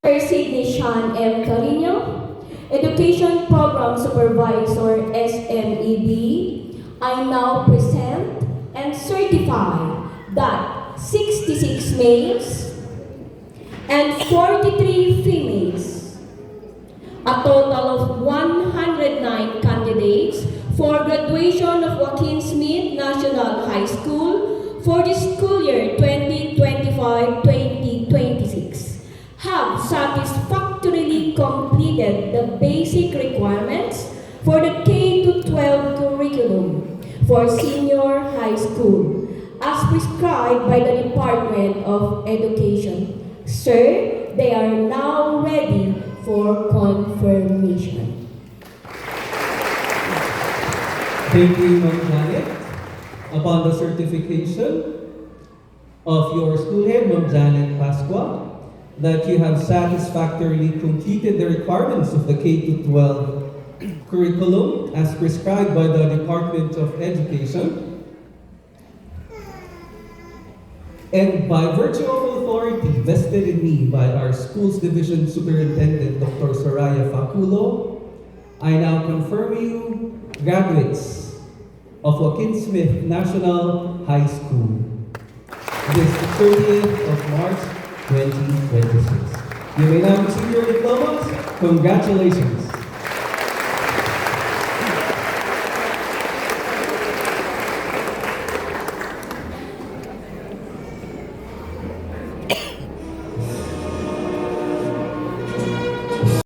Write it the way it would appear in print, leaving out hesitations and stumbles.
Sir Sidney Sean M. Carino, Education Program Supervisor SMEB, I now present and certify that 66 males and 43 females, a total of 109 candidates for graduation of Joaquin Smith National High School for the school year 2025-2026 have satisfactorily completed the basic requirements for the K-12 curriculum for senior high school as prescribed by the Department of Education. Sir, they are now ready for confirmation. Thank you, Ma'am Janet. Upon the certification of your school head, Ma'am Janet Pasqua, that you have satisfactorily completed the requirements of the K-12 curriculum as prescribed by the Department of Education, and by virtue of authority vested in me by our Schools Division Superintendent, Dr. Soraya Faculo, I now confirm you graduates of Joaquin Smith National High School. This 30th of March, 2026. You may now receive your diplomas. Congratulations.